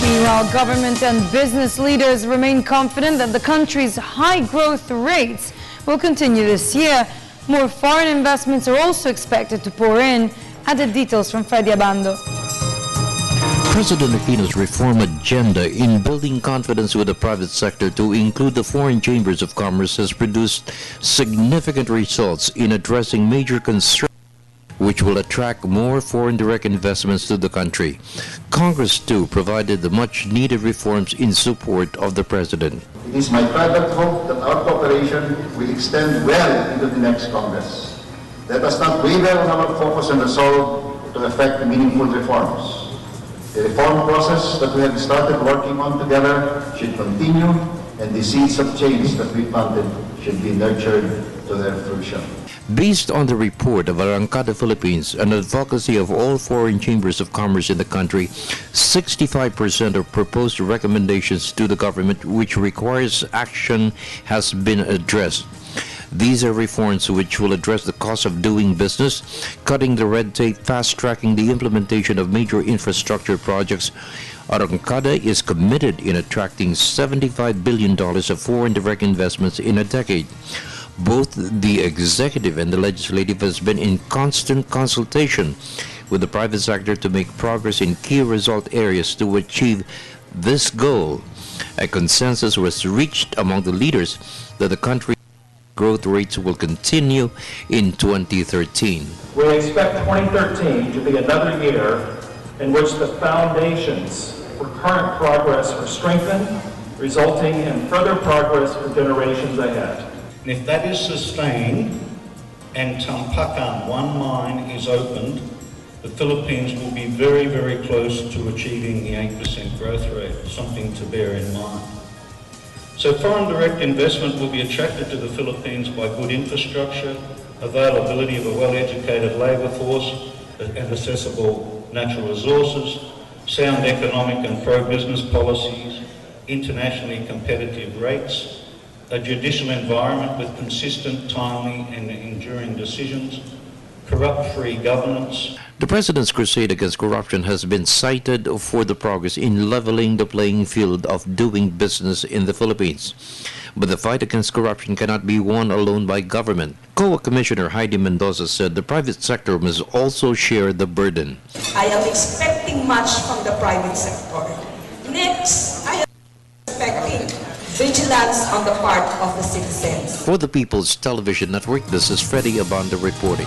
Meanwhile, government and business leaders remain confident that the country's high growth rates will continue this year. More foreign investments are also expected to pour in. Added details from Freddy Abando. President Aquino's reform agenda in building confidence with the private sector to include the foreign chambers of commerce has produced significant results in addressing major concerns which will attract more foreign direct investments to the country. Congress, too, provided the much-needed reforms in support of the President. It is my private hope that our cooperation will extend well into the next Congress. Let us not waver on our focus and resolve to effect meaningful reforms. The reform process that we have started working on together should continue, and the seeds of change that we planted should be nurtured to their fruition. Based on the report of Arrancada Philippines, an advocacy of all foreign chambers of commerce in the country, 65% of proposed recommendations to the government which requires action has been addressed. These are reforms which will address the cost of doing business, cutting the red tape, fast-tracking the implementation of major infrastructure projects. Arrancada is committed in attracting $75 billion of foreign direct investments in a decade. Both the executive and the legislative has been in constant consultation with the private sector to make progress in key result areas to achieve this goal. A consensus was reached among the leaders that the country's growth rates will continue in 2013. We expect 2013 to be another year in which the foundations for current progress are strengthened, resulting in further progress for generations ahead. And if that is sustained and Tampakan 1 mine is opened, the Philippines will be very, very close to achieving the 8% growth rate, something to bear in mind. So foreign direct investment will be attracted to the Philippines by good infrastructure, availability of a well-educated labour force and accessible natural resources, sound economic and pro-business policies, internationally competitive rates, a judicial environment with consistent, timely and enduring decisions, corrupt-free governance. The President's crusade against corruption has been cited for the progress in leveling the playing field of doing business in the Philippines. But the fight against corruption cannot be won alone by government. COA Commissioner Heidi Mendoza said the private sector must also share the burden. I am expecting much from the private sector. Next, I am expecting vigilance on the part of the citizens. For the People's Television Network, this is Freddy Abando reporting.